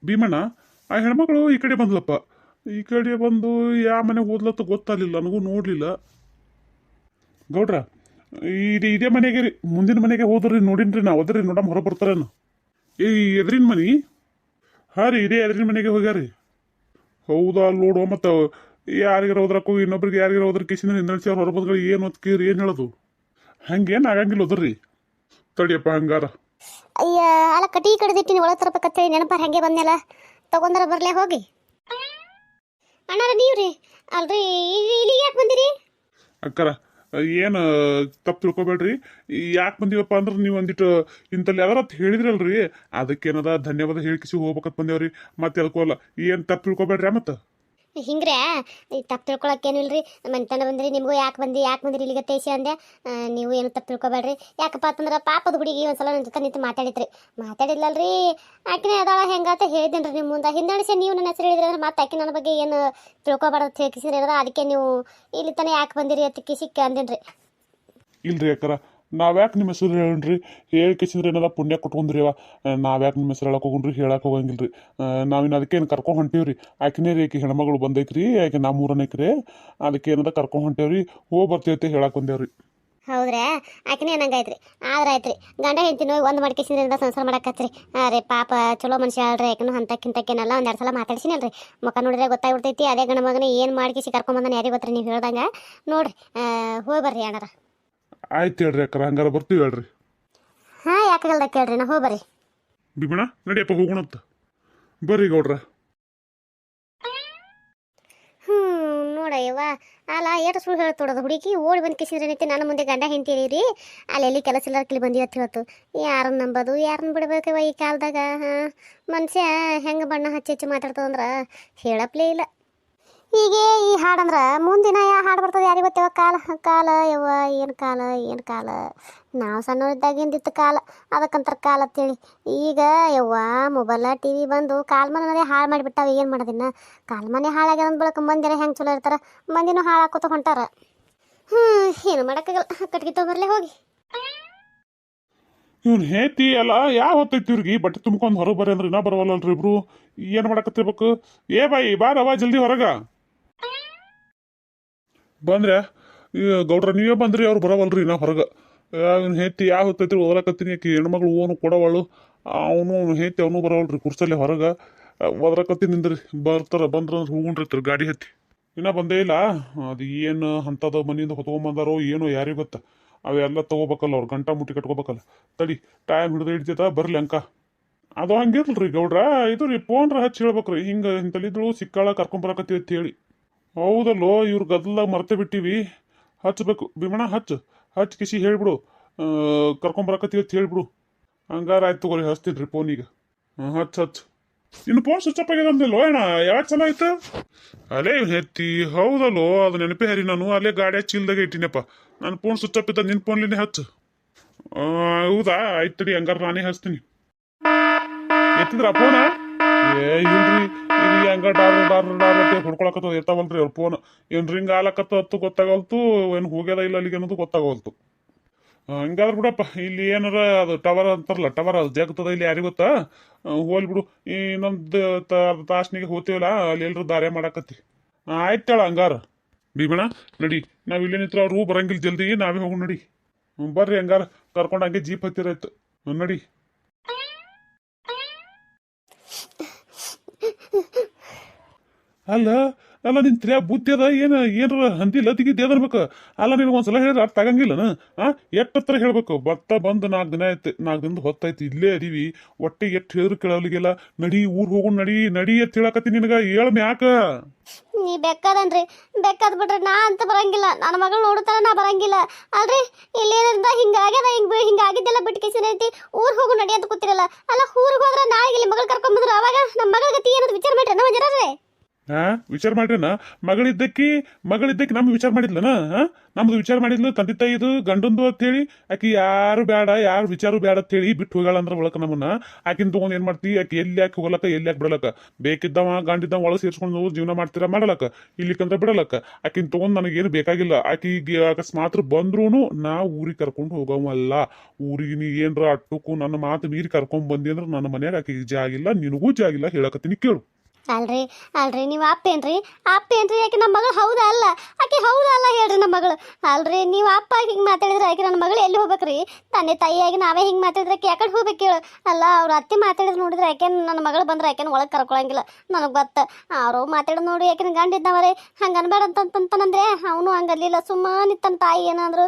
ಭೀಮಣ್ಣ, ಆ ಹೆಣ್ಮಗಳು ಈ ಕಡೆ ಬಂದ್ಲಪ್ಪ. ಈ ಕಡೆ ಬಂದು ಯಾವ ಮನೆಗೆ ಹೋದ್ಲತ್ತ ಗೊತ್ತಾಗಲಿಲ್ಲ, ನನಗೂ ನೋಡಲಿಲ್ಲ. ಗೌಡ್ರ, ಇದೇ ಮನೆಗೆ ರೀ, ಮುಂದಿನ ಮನೆಗೆ ಹೋದ್ರಿ ನೋಡಿನ್ರಿ ನಾವು. ಅದ್ರಿ ನೋಡಮ್ ಹೊರ ಬರ್ತಾರೇನು. ಈ ಎದ್ರಿನ ಮನಿ? ಹಾಂ ರೀ, ಇದೇ ಎದ್ರಿನ ಮನೆಗೆ ಹೋಗ್ಯಾರಿ. ಹೌದಾ? ಅಲ್ಲಿ ನೋಡುವ ಮತ್ತು ಯಾರಿಗಾರ ಹೋದ್ರಕ್ಕೂ ಇನ್ನೊಬ್ರಿಗೆ ಯಾರಿಗಾರ ಹೋದ್ರ ಕಿಸಿನ ನಿಂದಳಿಸಿ ಅವ್ರು ಹೊರಬದ್ಗಳು ಏನು ಹೊತ್ಕೀರಿ ಏನು ಹೇಳೋದು? ಹಂಗೇನು ಆಗಂಗಿಲ್ಲ ಹೋದ್ರಿ. ತಡಿಯಪ್ಪ ಹಂಗಾರ. ಅಯ್ಯ, ಅಲ್ಲ ಕಟಿ ಕಡ್ದಿಟ್ಟಿನಿ ಒಳಗೆ ತರಬೇಕಂತೇಳಿ ನೆನಪಾರ ಹಂಗೆ ಬಂದ್ನಲ್ಲ. ತಗೊಂಡ್ರ ಬರ್ಲೇ ಹೋಗಿ. ಅಣ್ಣಾರ ನೀವ್ರಿ? ಅಲ್ರಿ ಇಲ್ಲಿಗೆ ಯಾಕೆ ಬಂದಿರಿ? ಅಕ್ಕರ, ಏನು ತಪ್ಪು ತಿಳ್ಕೊಬೇಡ್ರಿ. ಯಾಕೆ ಬಂದೀವಪ್ಪ ಅಂದ್ರೆ ನೀವು ಒಂದಿಟ್ಟು ಇಂಥಲ್ಲಿ ಯಾವ್ದಾರ ಹೇಳಿದ್ರಲ್ರಿ, ಅದಕ್ಕೇನದ ಧನ್ಯವಾದ ಹೇಳಿಕಿಸಿ ಹೋಗ್ಬೇಕಂತ ಬಂದೇವ್ರಿ. ಮತ್ತೆ ಅದಕ್ಕೋಲ್ಲ, ಏನು ತಪ್ಪು ತಿಳ್ಕೊಬೇಡ್ರಿ. ಮತ್ತೆ ಹಿಂಗ್ರೆ ತಪ್ಪು ತಿಳ್ಕೊಳಕ್ಕೇನಿಲ್ರಿ. ಮನೆತನ ಬಂದ್ರಿ, ನಿಮಗೂ ಯಾಕೆ ಬಂದಿರಿ ಇಲ್ಲಿಗೆ ತೇಸಿ ಅಂದೆ. ನೀವು ಏನು ತಪ್ಪು ತಿಳ್ಕೊಬೇಡ್ರಿ. ಯಾಕಪ್ಪ ಅಂತಂದ್ರೆ ಪಾಪದ ಹುಡುಗಿ ಒಂದ್ಸಲ ನನ್ನ ಜೊತೆ ನಿಂತು ಮಾತಾಡಿದ್ಲಲ್ರಿ. ಆಕಿನೇ ಅದಾಳ ಹೆಂಗಾತ ಹೇಳಿದ್ದೇನೆ ರೀ ನಿಮ್ಮ ಮುಂದೆ. ಹಿಂದಣಿಸಿ ನೀವು ನನ್ನ ಹೆಸರು ಹೇಳಿದ್ರಿ ಅಂದ್ರೆ ಮತ್ತೆ ಆಕಿ ನನ್ನ ಬಗ್ಗೆ ಏನು ತಿಳ್ಕೊಬಾರ್ದು ಹೇಳ್ಕಿಸಿರಿ ಅದ. ಅದಕ್ಕೆ ನೀವು ಇಲ್ಲಿ ತನಕ ಯಾಕೆ ಬಂದಿರಿ ಅಂತ ಕಿಸಿಕ್ಕೆ ಅಂದೇನ್ರಿ. ಇಲ್ರಿ ಅಕ್ಕರ, ನಾವ್ಯಾಕೆ ನಿಮ್ಮ ಹೆಸರು ಹೇಳ್ರಿ? ಹೇಳ್ಕಿಸಿದ್ರೆ ಏನಾರ ಪುಣ್ಯ ಕೊಟ್ಕೊಂಡ್ರಿ ಅವ. ನಾವ್ಯಾಕೆ ನಿಮ್ಮ ಹೆಸರು ಹೇಳಕ್ ಹೋಗ್ರಿ? ಹೇಳಕ್ ಹೋಗಂಗಿಲ್ರಿ. ನಾವಿನ್ನು ಅದಕ್ಕೆ ಏನು ಕರ್ಕೊಂಡು ಹೊಂಟೀವ್ರಿ. ಆಕಿನೇ ರೀ, ಆಕಿ ಹೆಣ್ಮಗಳು ಬಂದೈಕ್ರಿ, ಆಕೆ ನಮ್ಮೂರನೈಕ್ರಿ. ಅದಕ್ಕೆ ಏನದ ಕರ್ಕೊಂಡು ಹೊಂಟೇವ್ರಿ. ಹೋಗಿ ಬರ್ತೀವತ್ತೆ ಹೇಳಕ್ ಬಂದೇವ್ರಿ. ಹೌದ್ರಾ? ಆಕಿನೇ ಅನ್ನಂಗಾಯ್ತ್ರಿ. ಆದ್ರೆ ಆಯ್ತ್ರಿ, ಗಂಡ ಹೆಂಡ್ತಿನೋ ಒಂದು ಮಡ್ಕಿಸಿದ್ರಿಂದ ಸಂಸಾರ ಮಾಡಕತ್ರಿ. ರೀ ಪಾಪ ಚಲೋ ಮನುಷ್ಯ ಹೇಳ್ರಿ. ಯಾಕಂದ್ರೆ ಹಂತಕ್ಕಿಂತಕ್ಕೇನಲ್ಲ ಒಂದೆರಡು ಸಲ ಮಾತಾಡ್ಸಿನಲ್ರಿ. ಮುಖ ನೋಡಿದ್ರೆ ಗೊತ್ತಾಗ್ಬಿಡ್ತೈತಿ. ಅದೇ ಗಂಡ ಮಗನ ಏನು ಮಾಡ್ಕಿಸಿ ಕರ್ಕೊಂಬಂದನ ಯಾರಿಗೆ ಗೊತ್ತ್ರಿ. ನೀವು ಹೇಳ್ದಂಗೆ ನೋಡ್ರಿ. ಹೋಗಿ ಬರ್ರಿ ಅಣ್ಣಾರ. ಆಯ್ತು ಹೇಳ್ರಿ ಅಕ್ಕರ, ಹಂಗಾರ ಬರ್ತೀವಿ ಹೇಳ್ರಿ. ಹಾಂ, ಯಾಕಾಗಲ್ದ ಕೇಳ್ರಿ, ನಾ ಹೋಗಿ ಬರ್ರಿ. ಭೀಮಣ್ಣ, ನಡಿಯಪ್ಪ ಹೋಗೋಣಂತ. ಬರ್ರಿ ಗೌಡ್ರ. ನೋಡಯ್ಯವ್ವ, ಅಲ್ಲ ಏಟು ಸುಳ್ಳು ಹೇಳ್ತೋಡೋದು ಹುಡುಗಿ. ಓಡಿ ಬಂದು ಕಿಸಿದ್ರೇನೈತಿ ನನ್ನ ಮುಂದೆ ಗಂಡ ಹೆಂಡ್ತೀರಿ. ಅಲ್ಲೆಲ್ಲಿ ಕೆಲಸ ಇಲ್ಲ ಇಲ್ಲಿ ಬಂದಿವತ್ತು. ಇವತ್ತು ಯಾರನ್ನ ನಂಬೋದು, ಯಾರನ್ನ ಬಿಡ್ಬೇಕವ ಈ ಕಾಲದಾಗ? ಮನುಷ್ಯ ಹೆಂಗೆ ಬಣ್ಣ ಹಚ್ಚಿ ಮಾತಾಡ್ತದಂದ್ರೆ ಹೇಳಪ್ಲೇ ಇಲ್ಲ. ಹೀಗೆ ಈ ಹಾಡಂದ್ರೆ ಮುಂದಿನ ಯಾವ ಹಾಡು ಬರ್ತದೆ ಯಾರಿಗೆ ಗೊತ್ತವ? ಕಾಲ ಯವ್ವ, ಏನು ಕಾಲ. ನಾವು ಸಣ್ಣವರಿದ್ದಾಗಿಂದಿತ್ತು ಕಾಲ, ಅದಕ್ಕಂತಾರೆ ಕಾಲ ಅಂತೇಳಿ. ಈಗ ಯವ್ವ ಮೊಬೈಲ ಟಿ ವಿ ಬಂದು ಕಾಲ್ಮನೆ ಹಾಳು ಮಾಡಿಬಿಟ್ಟಾವ. ಏನು ಮಾಡೋದಿನ್ನ? ಕಾಲ್ಮನೆ ಹಾಳಾಗ್ಯ ಅಂದ್ ಬಳಕ ಮಂದಿರ ಹೆಂಗೆ ಚಲೋ ಇರ್ತಾರೆ, ಮಂದಿನೂ ಹಾಳಾಕೋತ ಹೊಂಟಾರ. ಏನು ಮಾಡೋಕ್ಕಾಗಲ್ಲ. ಕಟ್ಗೆ ತೊಗೊಬರ್ಲೆ ಹೋಗಿ. ಇವ್ನು ಹೇತಿ ಅಲ್ಲ, ಯಾವ ಹೊತ್ತೈತಿ ಇವ್ರಿಗೆ ಬಟ್ಟೆ ತುಂಬ್ಕೊಂಡು ಹೊರಗೆ ಬರ್ರಿ ಅಂದ್ರೆ ಇನ್ನೂ ಬರವಲ್ಲಲ್ರಿ ಇಬ್ರು. ಏನು ಮಾಡಕತ್ತಿರ್ಬೇಕು? ಏ ಬಾಯಿ ಬಾರವ ಜಲ್ದಿ ಹೊರಗ ಬಂದ್ರೆ. ಗೌಡ್ರ ನೀವೇ ಬಂದ್ರಿ, ಅವ್ರು ಬರವಲ್ರಿ ನಾ ಹೊರಗೆ. ಇವ್ನು ಹೇತಿ ಯಾವ ಹೊತ್ತೈತ್ರಿ ಓದ್ರಕತ್ತೀನಿ. ಆಕಿ ಹೆಣ್ಮಗಳು ಓನು ಕೊಡವಳು, ಅವನು ಹೇತಿ ಅವನು ಬರವಲ್ರಿ. ಕುರ್ಸಲ್ಲಿ ಹೊರಗೆ ಓದ್ರಕತ್ತೀನಿ ನಿಂದ್ರಿ. ಬಂದ್ರೆ ಹೋಗುಣ್ರಿ ಗಾಡಿ ಹತ್ತಿ. ಇನ್ನೂ ಬಂದೇ ಇಲ್ಲ. ಅದು ಏನು ಅಂಥದ್ದು ಮನೆಯಿಂದ ಹೊತ್ಕೊಂಬಂದಾರೋ ಏನೋ ಯಾರಿಗೆ ಗೊತ್ತ. ಅವೆಲ್ಲ ತೊಗೋಬೇಕಲ್ಲ, ಅವ್ರು ಗಂಟ ಮುಟ್ಟಿ ಕಟ್ಕೋಬೇಕಲ್ಲ. ತಡಿ, ಟೈಮ್ ಹಿಡಿದು ಹಿಡ್ತೈತ ಬರ್ಲಿ ಅಂಕ. ಅದು ಹಂಗಿರ್ಲ್ರಿ ಗೌಡ್ರ. ಇದು ರೀ ಫೋನ್ರ ಹಚ್ಚಿ ಹೇಳ್ಬೇಕ್ರಿ, ಹಿಂಗೆ ಇಂತಲ್ಲಿದ್ರು ಸಿಕ್ಕಾಳ ಕರ್ಕೊಂಬರಕತ್ತೀವಿ ಅಂತ ಹೇಳಿ. ಹೌದಲ್ಲೋ, ಇವ್ರ ಗದ್ದಲಾಗ ಮರ್ತೆ ಬಿಟ್ಟಿವಿ. ಹಚ್ಬೇಕು ಭೀಮಣ್ಣ, ಹಚ್ ಕಿಸಿ ಹೇಳ್ಬಿಡು, ಕರ್ಕೊಂಬರಕತ್ತೀವಿ ಅಂತ ಹೇಳ್ಬಿಡು. ಹಂಗಾರ ಆಯ್ತು ತಗೋರಿ, ಹಚ್ತೀನಿ ರೀ ಫೋನಿಗೆ. ಹಚ್. ಇನ್ನು ಫೋನ್ ಸ್ವಿಚ್ ಅಪ್ ಆಗ್ಯದ ಅಂದಿಲ್ಲೋ ಅಣ್ಣ? ಯಾವಾಗ ಚಲೋ ಆಯ್ತು? ಅಲ್ಲೇ ಹೆತ್ತಿ ಹೌದಲ್ಲೋ, ಅದು ನೆನಪೇ ಹರಿ. ನಾನು ಅಲ್ಲೇ ಗಾಡಿ ಚೀಲ್ದಾಗೆ ಇಟ್ಟಿನಪ್ಪ. ನಾನು ಫೋನ್ ಸ್ವಿಚ್ ಅಪ್ ಇದ್ದ, ನಿನ್ನ ಫೋನ್ಲಿನೇ ಹಚ್ಚು. ಹೌದಾ? ಆಯ್ತು ತಡಿ, ಹಂಗಾರ ನಾನೇ ಹಚ್ತೀನಿ. ಎತ್ತಿದ್ರ ಫೋನ? ಇಲ್ರಿ, ಇಲ್ಲಿ ಹಂಗ ಡಾರ್ ಹೊಡ್ಕೊಳಕತ್ತದ ಇರ್ತಾವಲ್ರಿ ಅವ್ರ ಫೋನ್. ಏನು ರಿಂಗ್ ಆಲಕತ್ತು ಗೊತ್ತಾಗಲ್ತು, ಏನು ಹೋಗ್ಯದ ಇಲ್ಲ ಅಲ್ಲಿಗೆ ಅನ್ನೋದು ಗೊತ್ತಾಗವಲ್ತು. ಹಂಗಾದ್ರೆ ಬಿಡಪ್ಪ, ಇಲ್ಲಿ ಏನಾರ ಅದು ಟವರ್ ಅಂತಾರಲ್ಲ, ಟವರ್ ಅದು ಜಗತ್ತದ ಇಲ್ಲಿ ಯಾರಿಗೆ ಗೊತ್ತಾ? ಹೋಲ್ ಬಿಡು. ಇನ್ನೊಂದು ತಾಸ್ನಿಗೆ ಹೋಗ್ತೀವಲ್ಲ, ಅಲ್ಲಿ ಎಲ್ಲರೂ ದಾರಿ ಮಾಡಾಕತ್ತಿ. ಆಯ್ತೇಳ ಹಂಗಾರ. ಭೀಮಣ್ಣ ನಡಿ, ನಾವು ಇಲ್ಲೇ ನಿಂತ್ರ ಅವ್ರು ಬರಂಗಿಲ್ಲ ಜಲ್ದಿ, ನಾವೇ ಹೋಗಿ ನಡಿ. ಬರ್ರಿ ಹಂಗಾರ, ಕರ್ಕೊಂಡು ಹಂಗೆ ಜೀಪ್ ಹತ್ತಿರಾಯ್ತು. ನಡಿ. ಅಲ್ಲ ನಿನ್ ತಿರ್ಯಾ ಬುದ್ಧಿ ಅದ ಏನಾರ ಹಂದಿಲ್ಲ ತೆಗಿದ್ದೆ ಅದ್ರಬೇಕು. ಅಲ್ಲ ನಿನಗೊಂದ್ಸಲ ಹೇಳಿದ್ರೆ ಅರ್ಥ ಆಗಂಗಿಲ್ಲನ? ಎಟ್ಟತ್ರ ಹೇಳ್ಬೇಕು? ಬಂದು 4 ದಿನ ಆಯ್ತು, 4 ದಿನದ ಹೊತ್ತಾಯ್ತು, ಇಲ್ಲೇ ಅದೀವಿ. ಒಟ್ಟಿಗೆ ಎಷ್ಟು ಹೇಳಿದ್ರು ಕೇಳಲಿಗೆಲ್ಲ. ನಡಿ ಊರ್ ಹೋಗೋಣ, ನಡಿ ಅಂತ ಹೇಳಕತ್ತೀನಿ ನಿನಗ. ಹೇಳ್ಮ ಯಾಕ? ನೀ ಬೆಕ್ಕದನ್ರಿ, ಬೆಕ್ಕದ್ ಬಿಡ್ರಿ. ನಾ ಅಂತ ಬರಂಗಿಲ್ಲ, ನನ್ನ ಮಗಳು ನೋಡುತ್ತಾರ, ನಾ ಬರಂಗಿಲ್ಲ ಅಲ್ರಿ. ಇಲ್ಲೇನಿಂದ ಹಿಂಗಾಗ್ಯದ, ಹಿಂಗಾಗಿದ್ದೆಲ್ಲ ಬಿಟ್ಟು ಕಿಸಿನೈತಿ. ಊರ್ ಹೋಗು ನಡಿ ಅಂತ ಕೂತಿರಲ್ಲ. ಅಲ್ಲ ಊರಿಗೆ ಹೋದ್ರೆ ನಾಳೆ ಇಲ್ಲಿ ಮಗಳು ಕರ್ಕೊಂಡ್ಬಂದ್ರು, ಅವಾಗ ನಮ್ಮ ಮಗಳ ಗತಿ ಏನದು ವಿಚಾರ ಮಾಡ್ರಿ ನಾವು ಜರೇ. ಹಾ ವಿಚಾರ ಮಾಡ್ರಿನ ಮಗಳಿದ್ದಕ್ಕಿ ನಮ್ದು ವಿಚಾರ ಮಾಡಿದ್ಲನ ನಮ್ದು ವಿಚಾರ ಮಾಡಿದ್ಲು ತಂದೆ ತಾಯಿದು ಗಂಡಂದು ಅಂತ ಹೇಳಿ ಆಕಿ ಯಾರು ಬೇಡ ಯಾರು ವಿಚಾರ ಬೇಡ ಅಂತ ಹೇಳಿ ಬಿಟ್ಟು ಹೋಗಳ ಅಂದ್ರ ಒಳಕ ನಮ್ಮನ್ನ ಆಕಿನ್ ತಗೊಂಡ್ ಏನ್ ಮಾಡ್ತಿ ಆಕಿ ಎಲ್ಲಿ ಯಾಕೆ ಹೋಗಲಕ್ಕ ಎಲ್ಲಿ ಯಾಕೆ ಬಿಡಲಕ್ಕ ಬೇಕಿದ್ದವ ಗಂಡಿದ್ದವ ಒಳಗೆ ಸೇರ್ಸ್ಕೊಂಡು ಜೀವನ ಮಾಡ್ತೀರಾ ಮಾಡಲಕ್ಕ ಇಲ್ಲಿಕಂದ್ರ ಬಿಡಲಕ್ಕ ಆಕಿನ್ ತಗೊಂಡ್ ನನಗೇನು ಬೇಕಾಗಿಲ್ಲ ಆಕಿಗೆ ಅಕಸ್ಮಾತ್ ಬಂದ್ರೂನು ನಾ ಊರಿಗೆ ಕರ್ಕೊಂಡು ಹೋಗವಲ್ಲ ಊರಿಗೆ ನೀ ಏನ್ರ ಅಟ್ಟಕ್ಕೂ ನನ್ನ ಮಾತು ಮೀರಿ ಕರ್ಕೊಂಡ್ ಬಂದಿ ಅಂದ್ರ ನನ್ನ ಮನ್ಯಾಗ ಆಕಿಗೆ ಜಾಗಿಲ್ಲ ನಿನಗೂ ಜಾಗಿಲ್ಲ ಹೇಳಕತ್ತೀನಿ ಕೇಳು ಅಲ್ರಿ ನೀವು ಅಪ್ಪೇನ್ರಿ ಯಾಕೆ ನಮ್ಮ ಮಗಳು ಹೌದಾ ಅಲ್ಲ ಆಕೆ ಹೌದಾ ಅಲ್ಲ ಹೇಳ್ರಿ ನಮ್ಮ ಮಗಳು ಅಲ್ರಿ ನೀವು ಅಪ್ಪ ಹಿಂಗೆ ಮಾತಾಡಿದ್ರೆ ಆಕೆ ನನ್ನ ಮಗಳು ಎಲ್ಲಿ ಹೋಗ್ಬೇಕ್ರಿ ತಂದೆ ತಾಯಿಯಾಗಿ ನಾವೇ ಹಿಂಗೆ ಮಾತಾಡಿದ್ರೆ ಆಕೆ ಯಾಕಡೆ ಹೋಗ್ಬೇಕು ಹೇಳು ಅಲ್ಲ ಅವ್ರ ಅತ್ತೆ ಮಾತಾಡಿದ್ರೆ ನೋಡಿದ್ರೆ ಆಕೆ ನನ್ನ ಮಗಳು ಬಂದ್ರೆ ಆಕೆನ ಒಳಗೆ ಕರ್ಕೊಳಂಗಿಲ್ಲ ನನಗೆ ಗೊತ್ತ ಅವರು ಮಾತಾಡೋದು ನೋಡಿ ಆಕೆನ ಗಂಡಿದ್ದವರೇ ಹಂಗೆ ಅನ್ಬೇಡ ಅಂತಂತಂದ್ರೆ ಅವನು ಹಂಗಲ್ಲಿಲ್ಲ ಸುಮ್ಮನೆ ತನ್ನ ತಾಯಿ ಏನಾದ್ರು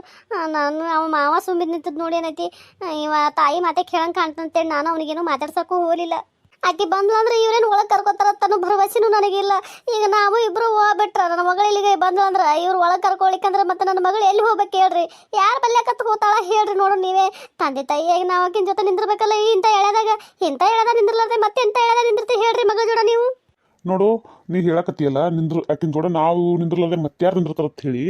ನಾನು ಅವ ಮಾವ ಸುಮ್ಮಿದ್ ನಿಂತದ್ ನೋಡಿ ಏನೈತಿ ಇವ ತಾಯಿ ಮಾತೆ ಕೇಳಂಗೆ ಕಾಣ್ತಂತೇಳಿ ನಾನು ಅವನಿಗೇನು ಮಾತಾಡ್ಸೋಕ್ಕೂ ಹೋಗಲಿಲ್ಲ ಆಕೆ ಬಂದ್ಲು ಅಂದ್ರೆ ಇವ್ರೇನು ಒಳಗೆ ಕರ್ಕೋತಾರ ತನ್ನ ಭರವಸೆನೂ ನನಗಿಲ್ಲ ಈಗ ನಾವು ಇಬ್ರು ಹೋಗ್ಬಿಟ್ರ ನನ್ನ ಮಗಳು ಇಲ್ಲಿಗೆ ಬಂದ್ಲು ಅಂದ್ರೆ ಇವ್ರು ಒಳಗೆ ಕರ್ಕೊಳಿಕಂದ್ರೆ ಮತ್ತೆ ನನ್ನ ಮಗಳು ಎಲ್ಲಿ ಹೋಗ್ಬೇಕು ಹೇಳ್ರಿ ಯಾರು ಬಲ್ಯಾಕತ್ ಹೋತಾಳ ಹೇಳ್ರಿ ನೋಡು ನೀವೇ ತಂದೆ ತಾಯಿಯಾಗಿ ನಾವು ಆಕಿನ ಜೊತೆ ನಿಂದಿರ್ಬೇಕಲ್ಲ ಇಂಥ ಎಳೆದಾಗ ನಿಂದಿರ್ಲಾರ್ದೆ ಮತ್ತೆ ಎಂತ ಎಳೆದ ನಿಂದಿರ್ತೀವಿ ಹೇಳ್ರಿ ಮಗಳ ಜೋಡ ನೀವು ನೋಡು ನೀ ಹೇಳಕತ್ತಿಯಲ್ಲ ನಿಂದ್ರು ಆಕಿನ ಜೋಡ ನಾವು ನಿಂದ್ರಲ್ಲದೆ ಮತ್ತಾರು ನಿಂದಿರ್ತಾರ ಅಂತ ಹೇಳಿ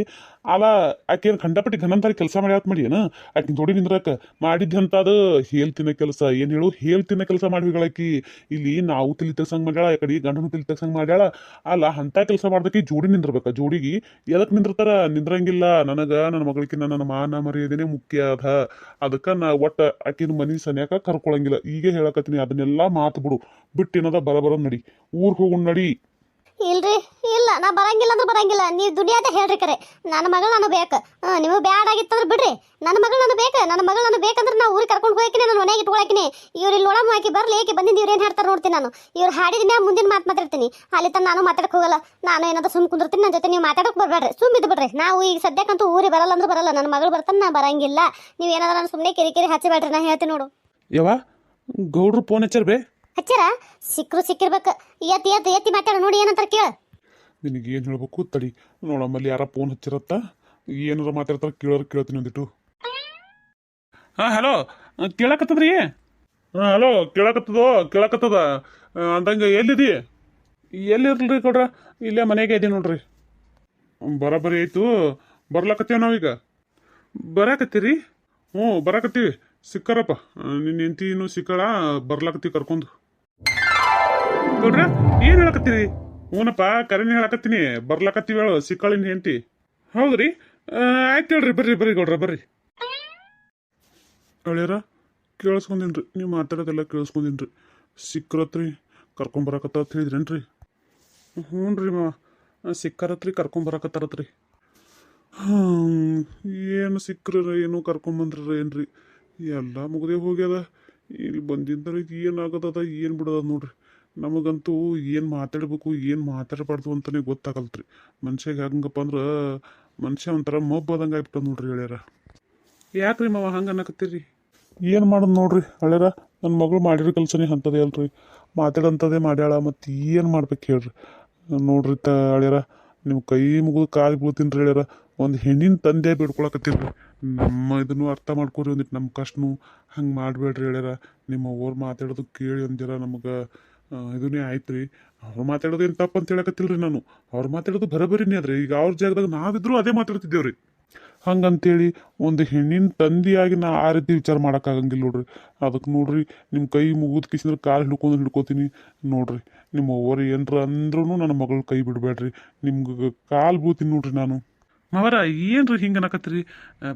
ಅಲ್ಲ ಆಕೆ ಖಂಡಪಟ್ಟಿ ಘನಂತಾರಿ ಕೆಲಸ ಮಾಡ್ಯಾತ್ ಮಾಡಿ ಏನ ಆಕಿನ ಜೋಡಿ ನಿಂದ್ರಕ ಮಾಡಿದ್ದಂತದು ಹೇಳ್ತಿನ ಕೆಲಸ ಏನ್ ಹೇಳು ಹೇಳ್ತಿನ ಕೆಲಸ ಮಾಡ್ಬೇಕಿ ಇಲ್ಲಿ ನಾವು ತಿಳಿ ತೆಗ್ಸಂಗ್ ಮಾಡ್ಯಾಳ ಕಡೆ ಗಂಡನು ತಿಳಿ ತೆಗ್ಸಂಗ್ ಮಾಡ್ಯಾಳ ಅಲ್ಲ ಅಂತ ಕೆಲಸ ಮಾಡ್ದಕ್ಕೆ ಜೋಡಿ ನಿಂದಿರ್ಬೇಕ ಜೋಡಿಗೆ ಎದಕ್ ನಿಂದಿರ್ತಾರ ನಿಂದ್ರಂಗಿಲ್ಲ ನನಗ ನನ್ನ ಮಗಳಿಗಿನ್ನ ನನ್ನ ಮಾನ ಮರ್ಯಾದೆನೆ ಮುಖ್ಯ ಅದ ಅದಕ್ಕ ನಾ ಒಟ್ಟ ಆಕಿನ ಮನಿ ಸನ್ಯಾಕ ಕರ್ಕೊಳಂಗಿಲ್ಲ ಈಗ ಹೇಳಕತ್ತೀನಿ ಅದನ್ನೆಲ್ಲಾ ಮಾತು ಬಿಟ್ಟಿನದ ಬರಬರ ನಡಿ ಊರ್ ಹೋಗು ನಡಿ ಇಲ್ರಿ ಇಲ್ಲ ನಾ ಬರಂಗಿಲ್ಲ ಅಂದ್ರೆ ಬರಂಗಿಲ್ಲ ನೀವು ದುನಿಯಾದ ಹೇಳ್ರಿ ಕರೆ ನನ್ನ ಮಗಳು ನನಗೆ ಬೇಕು ನಿಮಗೆ ಬ್ಯಾಡ್ ಆಗಿತ್ತಂದ್ರೆ ಬಿಡ್ರಿ ನನ್ನ ಮಗಳು ನನಗೆ ಬೇಕಂದ್ರೆ ನಾ ಊರಿಗೆ ಕರ್ಕೊಂಡು ಹೋಗಿನಿ ನಾನು ಮನೆಗೆ ಇಟ್ಕೊಳಕಿನಿ ಇವ್ರು ಇಲ್ಲಿ ನೋಡಮ್ಮ ಆಕಿ ಬರ್ಲಿ ಏಕೆ ಬಂದಿದ್ದು ಇವ್ರು ಏನು ಹೇಳ್ತಾರೆ ನೋಡ್ತೀನಿ ನಾನು ಇವ್ರು ಹಾಡಿದ ಮುಂದಿನ ಮಾತು ಮಾತಾಡ್ತೀನಿ ಅಲ್ಲಿ ತನ ನಾನು ಮಾತಾಡಕ್ಕೆ ಹೋಗಲ್ಲ ನಾನು ಏನಾದ್ರು ಸುಮ್ ಕುಂದಿರ್ತೀನಿ ನನ್ನ ಜೊತೆ ನೀವು ಮಾತಾಡಕ್ಕೆ ಬರಬೇಡ್ರಿ ಸುಮ್ ಇದ್ದು ಬಿಡ್ರಿ ನಾವು ಈಗ ಸದ್ಯಕ್ಕಂತೂ ಊರಿಗೆ ಬರಲ್ಲ ಅಂದ್ರೆ ಬರಲ್ಲ ನನ್ನ ಮಗಳು ಬರ್ತಾನೆ ನಾ ಬರಂಗಿಲ್ಲ ನೀವು ಏನಾದ್ರು ನಾನು ಸುಮ್ಮನೆ ಕಿರಿಕಿರಿ ಹಚ್ಚಬೇಡ್ರಿ ನಾ ಹೇಳ್ತೀನಿ ನೋಡು ಯವ್ವ ಗೌಡ್ರು ಫೋನ್ ಹಚ್ಚಾರ ಬೇ ಹಚ್ಚಾರ ಸಿಕ್ಕಿರ್ಬೇಕು ಎತ್ತಿ ಮಾತಾಡ ನೋಡಿ ಏನಂತ ಕೇಳ ನಿನಗೆ ಏನು ಹೇಳ್ಬೇಕು ತಡಿ ನೋಡಮ್ಮಲ್ಲಿ ಯಾರ ಫೋನ್ ಹಚ್ಚಿರತ್ತ ಏನಾರ ಮಾತಾಡ್ತಾರ ಕೇಳ್ತೀನಿ ಒಂದಿಟ್ಟು ಹಲೋ ಕೇಳಕತ್ತದ್ರಿ ಹಲೋ ಕೇಳಕತ್ತದ ಅಂದಂಗೆ ಎಲ್ಲಿದಿ ಎಲ್ಲಿರ್ಲ್ರಿ ಕೊಡ್ರ ಇಲ್ಲೇ ಮನೆಗೆ ಇದೀನಿ ನೋಡ್ರಿ ಬರಾಬರಿ ಆಯ್ತು ಬರ್ಲಾಕತ್ತೀವಿ ನಾವೀಗ ಬರಾಕತ್ತೀರಿ ಬರಾಕತ್ತೀವಿ ಸಿಕ್ಕಾರಪ್ಪ ನಿನ್ನ ಹೆಂಡತಿನೂ ಸಿಕ್ಕಳ ಬರ್ಲಾಕತ್ತೀವಿ ಕರ್ಕೊಂಡು ಗೌಡ್ರ ಏನ್ ಹೇಳಕತ್ತೀರಿ ಹ್ಞೂನಪ್ಪ ಕರೆನೇ ಹೇಳಕತ್ತೀನಿ ಬರ್ಲಾಕತ್ತೀವಿ ಹೇಳು ಸಿಕ್ಕಳಿನ ಹೆಂಡತಿ ಹೌದ್ರಿ ಆಯ್ತು ಹೇಳ್ರಿ ಬರ್ರಿ ಗೌಡ್ರ ಬರ್ರಿ ಅಳ್ಯಾರ ಕೇಳಿಸ್ಕೊಂದಿನ್ರಿ ನೀವು ಮಾತಾಡೋದೆಲ್ಲ ಕೇಳಿಸ್ಕೊಂದಿನ್ರಿ ಸಿಕ್ಕರತ್ರಿ ಕರ್ಕೊಂಬರಕತ್ತ ಅಂತ ಹೇಳಿದ್ರೇನ್ರಿ ಹ್ಞೂ ರೀ ಸಿಕ್ಕರತ್ರಿ ಕರ್ಕೊಂಬರಕತ್ತಾರತ್ರಿ ಏನು ಸಿಕ್ಕ್ರ ಏನು ಕರ್ಕೊಂಬಂದ್ರ ಏನ್ರಿ ಎಲ್ಲ ಮುಗ್ದೇ ಹೋಗ್ಯದ ಇಲ್ಲಿ ಬಂದಿದ್ದರೆ ಏನಾಗದ ಏನು ಬಿಡೋದ ನೋಡ್ರಿ ನಮಗಂತೂ ಏನು ಮಾತಾಡ್ಬೇಕು ಏನು ಮಾತಾಡಬಾರ್ದು ಅಂತಲೇ ಗೊತ್ತಾಗಲ್ತ್ರಿ ಮನುಷ್ಯಗೆ ಹೆಂಗಪ್ಪ ಅಂದ್ರೆ ಮನುಷ್ಯ ಒಂಥರ ಮಬ್ಬದಂಗೆ ಆಗ್ಬಿಟ್ಟ ನೋಡ್ರಿ ಹೇಳ್ಯಾರ ಯಾಕ್ರಿ ಮಾವ ಹಂಗೆ ಅನ್ನಕತ್ತೀರಿ ಏನು ಮಾಡೋದು ನೋಡ್ರಿ ಹೇಳ್ಯಾರ ನನ್ನ ಮಗಳು ಮಾಡಿರೋ ಕೆಲಸನೇ ಅಂಥದ್ದೇ ಅಲ್ರಿ ಮಾತಾಡೋಂಥದ್ದೇ ಮಾಡ್ಯಾಳ ಮತ್ತು ಏನು ಮಾಡ್ಬೇಕು ಹೇಳ್ರಿ ನೋಡ್ರಿ ಹೇಳ್ಯಾರ ನೀವು ಕೈ ಮುಗಿದು ಕಾಲು ಬೀಳ್ತೀನಿ ರೀ ಹೇಳ್ಯಾರ ಒಂದು ಹೆಣ್ಣಿನ ತಂದೆ ಬಿಡ್ಕೊಳಕತ್ತೀರಿ ನಮ್ಮ ಇದನ್ನು ಅರ್ಥ ಮಾಡ್ಕೊರಿ ಒಂದಿಟ್ಟು ನಮ್ಮ ಕಷ್ಟನು ಹಂಗೆ ಮಾಡಬೇಡ್ರಿ ಹೇಳ್ಯಾರ ನಿಮ್ಮ ಅವ್ರು ಮಾತಾಡೋದು ಕೇಳಿ ಒಂದಿರ ನಮಗೆ ಇದನ್ನೇ ಆಯ್ತು ರೀ ಅವ್ರು ಮಾತಾಡೋದು ಏನು ತಪ್ಪು ಅಂತ ಹೇಳಕತ್ತಿಲ್ರಿ ನಾನು ಅವ್ರು ಮಾತಾಡೋದು ಬರೋಬರಿನೇ ಅದ್ರಿ ಈಗ ಅವ್ರ ಜಾಗದಾಗ ನಾವಿದ್ರು ಅದೇ ಮಾತಾಡ್ತಿದ್ದೇವ್ರಿ ಹಂಗಂತೇಳಿ ಒಂದು ಹೆಣ್ಣಿನ ತಂದೆಯಾಗಿ ನಾ ಆ ರೀತಿ ವಿಚಾರ ಮಾಡೋಕ್ಕಾಗಂಗಿಲ್ಲ ನೋಡ್ರಿ ಅದಕ್ಕೆ ನೋಡ್ರಿ ನಿಮ್ಮ ಕೈ ಮುಗಿದ್ ಕಿಸಿದ್ರೆ ಕಾಲು ಹಿಡ್ಕೋತೀನಿ ನೋಡ್ರಿ ನಿಮ್ಮ ಅವ್ರು ಏನರ ಅಂದ್ರೂ ನನ್ನ ಮಗಳ ಕೈ ಬಿಡಬೇಡ್ರಿ ನಿಮ್ಗೆ ಕಾಲು ಬೀಳ್ತೀನಿ ನೋಡ್ರಿ ನಾನು ಮಾವರ ಏನ್ರಿ ಹಿಂಗೆ ಅನ್ನಕತ್ತೀರಿ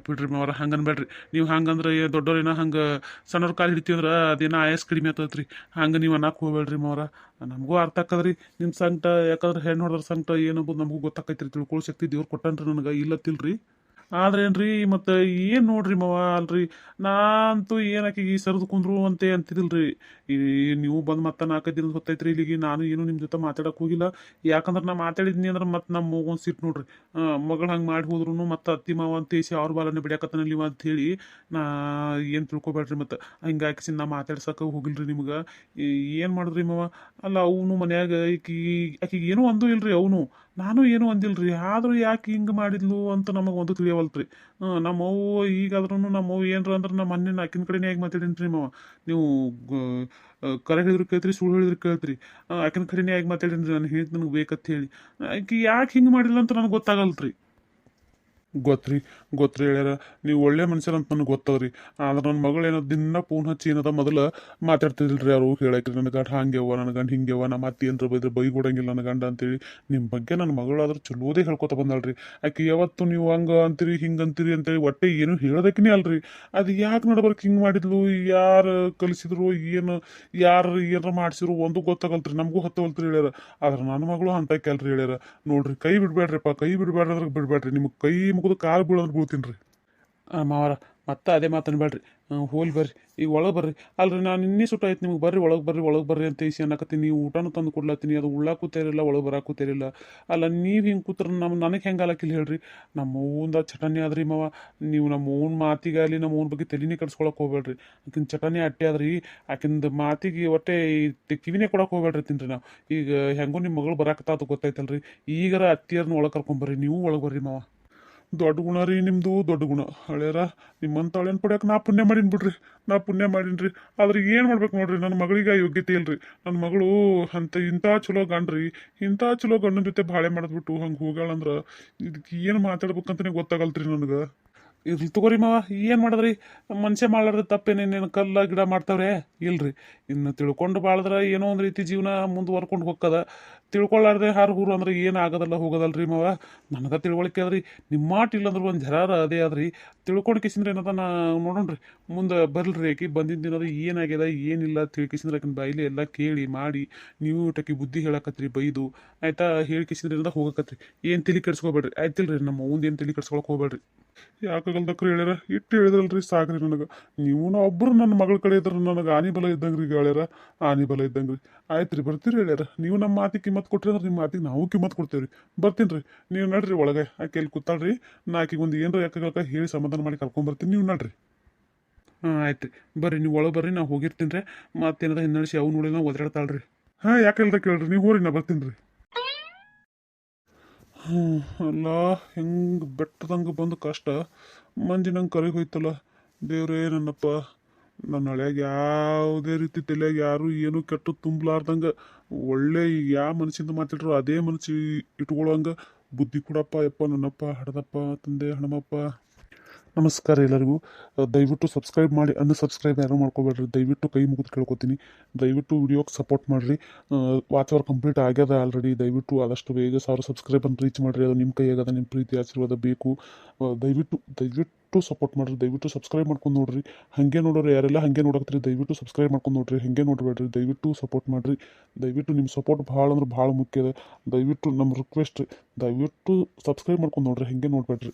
ಬಿಡ್ರಿ ಮಾವರ ಹಂಗೆ ಅನ್ಬೇಡ್ರಿ ನೀವು ಹಂಗಂದ್ರೆ ದೊಡ್ಡವ್ರೇನೋ ಹಂಗೆ ಸಣ್ಣವ್ರ ಕಾಲು ಹಿಡಿತೀವಿ ಅಂದ್ರೆ ಅದೇನೋ ಆಯಸ್ ಕಡಿಮೆ ಆಗ್ತದ್ರಿ ಹಂಗೆ ನೀವು ಅನ್ನಕ್ಕೆ ಹೋಗ್ಬೇಡ್ರಿ ಮಾವರ ನಮಗೂ ಅರ್ಥ ಆಕದ್ರಿ ನಿಮ್ಮ ಸಂಕಟ ಯಾಕಂದ್ರೆ ಹೆಣ್ಣು ಹೊಡೆದ್ರ ಸಂಕಟ ಏನಂಬುದು ನಮಗೂ ಗೊತ್ತಾಕೈತ್ರಿ ತಿಳ್ಕೊಳ್ಳೋ ಶಕ್ತಿ ದೇವ್ರು ಕೊಟ್ಟನ್ರಿ ನನಗೆ ಇಲ್ಲತ್ತಿಲ್ರಿ ಆದ್ರೆ ಏನ್ರಿ ಮತ್ತು ಏನು ನೋಡ್ರಿ ಮಾವ ಅಲ್ರಿ ನಾನಂತೂ ಏನಕ್ಕೆ ಈ ಸರಿದು ಕುಂದ್ರು ಅಂತೆ ಅಂತಿದಿಲ್ರಿ ಈ ನೀವು ಬಂದು ಮತ್ತೆ 4 ದಿನದ ಹೊತ್ತೈತ್ರಿ ಇಲ್ಲಿಗೆ ನಾನು ಏನು ನಿಮ್ಮ ಜೊತೆ ಮಾತಾಡಕ್ಕೆ ಹೋಗಿಲ್ಲ ಯಾಕಂದ್ರೆ ನಾ ಮಾತಾಡಿದ್ನಿ ಅಂದ್ರೆ ಮತ್ತೆ ನಮ್ಮ ಮಗೊಂದು ಸಿಟ್ಟು ನೋಡ್ರಿ ಮಗಳು ಹಂಗೆ ಮಾಡಿ ಹೋದ್ರು ಮತ್ತೆ ಅತ್ತಿ ಮಾವ ಅಂತ ಏಸಿ ಅವ್ರ ಬಾಲನೆ ಬಿಡ್ಯಾಕತ್ತನಲ್ಲಿ ಅಂತ ಹೇಳಿ ನಾ ಏನು ತಿಳ್ಕೊಬೇಡ್ರಿ ಮತ್ತು ಹಿಂಗೆ ಹಾಕಿಸಿ ನಾ ಮಾತಾಡ್ಸಕ್ಕೆ ಹೋಗಿಲ್ರಿ ನಿಮ್ಗೆ ಏನು ಮಾಡಿದ್ರಿ ಮಾವ ಅಲ್ಲ ಅವನು ಮನ್ಯಾಗ ಆಕಿಗೆ ಏನೂ ಅಂದು ಇಲ್ರಿ ಅವನು ನಾನು ಏನು ಅಂದಿಲ್ರಿ, ಆದರೂ ಯಾಕೆ ಹಿಂಗೆ ಮಾಡಿದ್ಲು ಅಂತ ನಮಗೆ ಒಂದು ತಿಳಿಯವಲ್ತ್ರಿ. ನಮ್ಮ ಅವ್ವ ಈಗಾದ್ರೂ ನಮ್ಮ ಅವ್ವ ಏನ್ರ ಅಂದ್ರೆ ನಮ್ಮ ಮನೇನ ಆಕಿನ ಕಡೆನೇ ಹೇಗೆ ಮಾತಾಡೀನಿ ಮಾವ. ನೀವು ಕರೆ ಹೇಳಿದ್ರು ಕೇಳ್ತ್ರಿ, ಸುಳ್ಳು ಹೇಳಿದ್ರು ಕೇಳ್ತ್ರಿ. ಆಕಿನ ಕಡೆನೇ ಹೇಗೆ ಮಾತಾಡೀನಿ ನಾನು ಹೇಳಿದ್ ನನಗೆ ಬೇಕಂತ ಹೇಳಿ. ಆಕಿ ಯಾಕೆ ಹಿಂಗೆ ಮಾಡಿಲ್ಲ ಅಂತ ನನಗೆ ಗೊತ್ತಾಗಲ್ತ್ರಿ. ಗೊತ್ತ್ರಿ, ಗೊತ್ತ್ರಿ ಹೇಳ್ಯಾರ, ನೀವು ಒಳ್ಳೆ ಮನುಷ್ಯರಂತ ನನಗೆ ಗೊತ್ತದ್ರಿ. ಆದ್ರೆ ನನ್ನ ಮಗಳು ಏನೋ ದಿನ ಫೋನ್ ಹಚ್ಚಿ ಏನದ ಮೊದಲು ಮಾತಾಡ್ತಿದ್ರಿ ಅವ್ರು ಹೇಳಕ್ರಿ, ನನ್ನ ಗಂಡ ಹಂಗೆವ್ವ, ನನ್ನ ಗಂಡ ಹಿಂಗೆವ್ವ, ನಮ್ಮ ಅತ್ತಿ ಏನ್ರ ಬೈದ್ರೆ ಬೈಗೊಡಂಗಿಲ್ಲ ನನ್ನ ಗಂಡ ಅಂತೇಳಿ. ನಿಮ್ಮ ಬಗ್ಗೆ ನನ್ನ ಮಗಳಾದ್ರೂ ಚಲೋದೇ ಹೇಳ್ಕೊತ ಬಂದಳ್ರಿ. ಆಕೆ ಯಾವತ್ತು ನೀವು ಹಂಗೆ ಅಂತೀರಿ ಹಿಂಗೆ ಅಂತೀರಿ ಅಂತೇಳಿ ಒಟ್ಟೆ ಏನು ಹೇಳೋದಕ್ಕೇ ಅಲ್ರಿ. ಅದು ಯಾಕೆ ನಡ್ಬರ್ಕ್ ಹಿಂಗೆ ಮಾಡಿದ್ಲು, ಯಾರು ಕಲಿಸಿದ್ರು, ಏನು ಯಾರು ಏನಾರ ಮಾಡಿಸಿದ್ರು ಒಂದು ಗೊತ್ತಾಗಲ್ತ್ರಿ, ನಮಗೂ ಹೊತ್ತವಲ್ತ್ರಿ ಹೇಳ್ಯಾರ. ಆದ್ರೆ ನನ್ನ ಮಗಳು ಅಂತ ಕೆಲ್ರಿ ಹೇಳ್ಯಾರ. ನೋಡ್ರಿ, ಕೈ ಬಿಡ್ಬೇಡ್ರಿಪ್ಪ, ಕೈ ಬಿಡ್ಬೇಡ್ರಿ ಅಂದ್ರೆ ಬಿಡ್ಬೇಡ್ರಿ, ನಿಮ್ಗೆ ಕೈ ಮುಗಿದು ಕಾಲು ಬೀಳೋದ್ರೆ ಬೀಳ್ತೀನಿ ರೀ. ಮಾವಾರ ಮತ್ತೆ ಅದೇ ಮಾತನ್ನ ಬೇಡ್ರಿ, ಹೋಲ್ ಬರ್ರಿ, ಈಗ ಒಳಗೆ ಬರ್ರಿ. ಅಲ್ರಿ ನಾನು ಇನ್ನೇ ಸುಟ್ಟ ಆಯ್ತು ನಿಮ್ಗೆ, ಬರ್ರಿ ಒಳಗೆ ಬರ್ರಿ, ಒಳಗೆ ಬರ್ರಿ ಅಂತ ಇಸಿ ಅನ್ನಕತ್ತೀನಿ. ನೀವು ಊಟನೂ ತಂದು ಕೊಡ್ಲತ್ತೀನಿ, ಅದು ಉಳ್ಳಾಕ ಕೂತೇರಿಲ್ಲ, ಒಳಗೆ ಬರಾಕ ಕೂತೇರಿಲ್ಲ. ಅಲ್ಲ ನೀವು ಹಿಂಗೆ ಕೂತ್ರ ನನಗೆ ಹೆಂಗೆ ಆಲಕ್ಕಿಲ್ಲ ಹೇಳ್ರಿ. ನಮ್ಮ ಅವ್ವಂದ ಚಟನಿ ಆದ್ರಿ ಮಾವ. ನೀವು ನಮ್ಮ ಅವ್ವನ ಮಾತಿಗೆ ಆಗಲಿ ನಮ್ಮ ಅವ್ವನ ಬಗ್ಗೆ ತಲೆನೇ ಕೆಡ್ಸ್ಕೊಳಕ್ಕೆ ಹೋಗ್ಬೇಡ್ರಿ. ಆಕಿನ ಚಟನಿ ಅಟ್ಟೆ ಆದ್ರಿ, ಆಕಿಂದ ಮಾತಿಗೆ ಒಟ್ಟೆ ಕಿವಿನೇ ಕೊಡಕ್ಕೆ ಹೋಗ್ಬೇಡ್ರಿ ತಿನ್ರಿ. ನಾವು ಈಗ ಹೆಂಗೋ ನಿಮ್ಮ ಮಗಳು ಬರಾಕತ್ತಾತು ಗೊತ್ತಾಯ್ತಲ್ರಿ, ಈಗಾರ ಅತ್ತಿಯರ್ನ ಒಳಗೆ ಕರ್ಕೊಂಬರ್ರಿ, ನೀವು ಒಳಗೆ ಬರ್ರಿ ಮಾವ. ದೊಡ್ಡ ಗುಣ ರೀ ನಿಮ್ಮದು, ದೊಡ್ಡ ಗುಣ ಹಳೆಯರ. ನಿಮ್ಮಂತ ಹಳೆಯನ್ ಪಡ್ಯಾಕ ನಾ ಪುಣ್ಯ ಮಾಡೀನಿ ಬಿಡ್ರಿ, ನಾ ಪುಣ್ಯ ಮಾಡೀನಿ. ಆದ್ರೆ ಏನು ಮಾಡ್ಬೇಕು ನೋಡ್ರಿ, ನನ್ನ ಮಗಳಿಗೆ ಯೋಗ್ಯತೆ ಇಲ್ರಿ. ನನ್ನ ಮಗಳು ಇಂಥ ಚಲೋ ಗಂಡ್ರಿ, ಇಂಥ ಚಲೋ ಗಂಡನ ಜೊತೆ ಬಾಳೆ ಮಾಡಿದ್ಬಿಟ್ಟು ಹಂಗೆ ಹೋಗ್ಯಾಳಂದ್ರೆ ಇದಕ್ಕೆ ಏನು ಮಾತಾಡ್ಬೇಕಂತನೇ ಗೊತ್ತಾಗಲ್ತ್ರಿ ನನಗೆ. ಇರ್ಲಿ ತಗೋರಿ ಮಾವ, ಏನು ಮಾಡಿದ್ರಿ, ಮನುಷ್ಯ ಮಾಡ್ಲಾರ್ದ ತಪ್ಪೇನೇನೇನು ಕಲ್ಲ ಗಿಡ ಮಾಡ್ತಾವ್ರೆ ಇಲ್ರಿ. ಇನ್ನು ತಿಳ್ಕೊಂಡು ಬಾಳಿದ್ರೆ ಏನೋ ಒಂದು ರೀತಿ ಜೀವನ ಮುಂದುವರ್ಕೊಂಡು ಹೋಗ್ತದ. ತಿಳ್ಕೊಳ್ಳಾರ್ದೆ ಹಾರು ಹೂರು ಅಂದ್ರೆ ಏನು ಆಗೋದಲ್ಲ ಹೋಗೋದಲ್ರಿ ಮಾವ. ನನಗೆ ತಿಳುವಳಿಕೆ ಅದ್ರಿ, ನಿಮ್ಮ ಮಾಟ ಇಲ್ಲಂದ್ರೆ ಒಂದು ಜರಾರ ಅದೇ ಅದ್ರಿ. ತಿಳ್ಕೊಂಡು ಕಿಸಿಂದ್ರೆ ಏನದ ನಾ ನೋಡೋಣ್ರಿ, ಮುಂದೆ ಬರ್ಲ್ರಿ. ಆಕಿ ಬಂದಿದ್ದ ದಿನದ ಏನಾಗ್ಯದ ಏನಿಲ್ಲ ತಿಳ್ಕಿಸಿದ್ರೆ ಆಕಿನ ಬಾಯಿಲೆ ಎಲ್ಲ ಕೇಳಿ ಮಾಡಿ ನೀವು ಟಕಿ ಬುದ್ಧಿ ಹೇಳಕತ್ರಿ ಬೈದು ಆಯ್ತಾ, ಹೇಳಿ ಕಿಸಿಂದ್ರೆ ಏನದ ಹೋಗಕತ್ರಿ. ಏನು ತಲೆ ಕೆಡ್ಸ್ಕೊಬೇಡ್ರಿ ಆಯ್ತಿಲ್ರಿ, ನಮ್ಮ ಮುಂದೆ ಏನು ತಲೆ ಕೆಡ್ಸ್ಕೊಳಕ್ಕೆ ಹೋಗ್ಬೇಡ್ರಿ. ಯಾಕಾಗಲ್ದಕ್ರಿ ಹೇಳ್ಯಾರ, ಇಟ್ಟು ಹೇಳಿದ್ರಲ್ರಿ ಸಾಕ್ರಿ ನನಗೆ. ನೀವು ಒಬ್ಬರು ನನ್ನ ಮಗಳ ಕಡೆ ಇದ್ರೆ ನನಗೆ ಆನಿ ಬಲ ಇದ್ದಂಗ್ರಿ ಹೇಳ್ಯಾರ, ಆನಿ ಬಲ ಇದ್ದಂಗ್ರಿ. ಆಯ್ತು ರೀ, ಬರ್ತೀರಿ ಹೇಳ್ಯಾರ. ನೀವು ನಮ್ಮ ಮಾತಿಗೆ ಕಿಮ್ಮತ್ ಕೊಟ್ರಿ ಅಂದ್ರೆ ನಿಮ್ಮ ಮಾತಿಗೆ ನಾವು ಕಿಮ್ಮತ್ ಕೊಡ್ತೇವ್ರಿ. ಬರ್ತೀನಿ ರೀ, ನೀವು ನಡ್ರಿ ಒಳಗೆ. ಆಕೆ ಎಲ್ಲಿ ಕೂತಾಳ್ರಿ, ನಾ ಆಕಿಗೆ ಒಂದು ಏನರ ಯಾಕಾಗಲ್ಕ ಹೇಳಿ ಸಮಾಧಾನ ಮಾಡಿ ಕರ್ಕೊಂಬರ್ತೀನಿ, ನೀವು ನಡ್ರಿ. ಆಯ್ತು ರೀ, ಬರ್ರಿ ನೀವು ಒಳಗೆ ಬರ್ರಿ, ನಾ ಹೋಗಿರ್ತೀನಿ ರೀ. ಮತ್ತೇನದ ಹಿನ್ನಡಿಸಿ ಅವು ನೋಡಿ ನಾವು ಒದರಾಡ್ತಾಳ್ರಿ. ಯಾಕೆಲ್ದ ಕೇಳ್ರಿ, ನೀವು ಹೋರಿ, ನಾ ಬರ್ತೀನಿ ರೀ. ಅಲ್ಲ, ಹೆಂಗೆ ಬೆಟ್ಟದಂಗೆ ಬಂದು ಕಷ್ಟ ಮಂದಿ ನಂಗೆ ಕರೆಗೆ ಹೋಯ್ತಲ್ಲ. ದೇವ್ರೇ ನನ್ನಪ್ಪ, ನನ್ನ ಹಳ್ಯಾಗ ಯಾವುದೇ ರೀತಿ ತಲೆಯಾಗ ಯಾರು ಏನು ಕೆಟ್ಟು ತುಂಬಲಾರ್ದಂಗೆ ಒಳ್ಳೆ ಯಾವ ಮನಸ್ಸಿಂದ ಮಾತಾಡ್ರು ಅದೇ ಮನಸ್ಸು ಇಟ್ಕೊಳ್ಳೋಂಗೆ ಬುದ್ಧಿ ಕೊಡಪ್ಪ ಯಪ್ಪ ನನ್ನಪ್ಪ ಹಡದಪ್ಪ ತಂದೆ ಹಣಮಪ್ಪ. ನಮಸ್ಕಾರ ಎಲ್ಲರಿಗೂ. ದಯವಿಟ್ಟು ಸಬ್ಸ್ಕ್ರೈಬ್ ಮಾಡಿ, ಅನ್ಸಬ್ಸ್ಕ್ರೈಬ್ ಯಾರು ಮಾಡ್ಕೋಬೇಡ್ರಿ. ದಯವಿಟ್ಟು ಕೈ ಮುಗಿದು ಕೇಳ್ಕೊತೀನಿ, ದಯವಿಟ್ಟು ವಿಡಿಯೋಗೆ ಸಪೋರ್ಟ್ ಮಾಡಿರಿ. ವಾಚ್ ಅವರ್ ಕಂಪ್ಲೀಟ್ ಆಗ್ಯದ ಆಲ್ರೆಡಿ. ದಯವಿಟ್ಟು ಆದಷ್ಟು ಬೇಗ 1000 ಸಬ್ಸ್ಕ್ರೈಬನ್ನು ರೀಚ್ ಮಾಡಿರಿ. ಅದು ನಿಮ್ಮ ಕೈಯಾಗದ, ನಿಮ್ಮ ಪ್ರೀತಿ ಆಶೀರ್ವಾದ ಬೇಕು. ದಯವಿಟ್ಟು ದಯವಿಟ್ಟು ಸಪೋರ್ಟ್ ಮಾಡಿರಿ, ದಯವಿಟ್ಟು ಸಬ್ಸ್ಕ್ರೈಬ್ ಮಾಡ್ಕೊಂಡು ನೋಡ್ರಿ. ಹಾಗೆ ನೋಡೋರು ಯಾರೆಲ್ಲ ಹಾಗೆ ನೋಡಕ್ತೀರಿ ದಯವಿಟ್ಟು ಸಬ್ಸ್ಕ್ರೈಬ್ ಮಾಡ್ಕೊಂಡು ನೋಡ್ರಿ, ಹಾಗೆ ನೋಡಬೇಡ್ರಿ. ದಯವಿಟ್ಟು ಸಪೋರ್ಟ್ ಮಾಡಿರಿ. ದಯವಿಟ್ಟು ನಿಮ್ಮ ಸಪೋರ್ಟ್ ಭಾಳ ಅಂದ್ರೆ ಭಾಳ ಮುಖ್ಯ ಅದ. ದಯವಿಟ್ಟು ನಮ್ಮ ರಿಕ್ವೆಸ್ಟ್ ರೀ, ದಯವಿಟ್ಟು ಸಬ್ಸ್ಕ್ರೈಬ್ ಮಾಡ್ಕೊಂಡು ನೋಡ್ರಿ, ಹಾಗೆ ನೋಡಬೇಡ್ರಿ.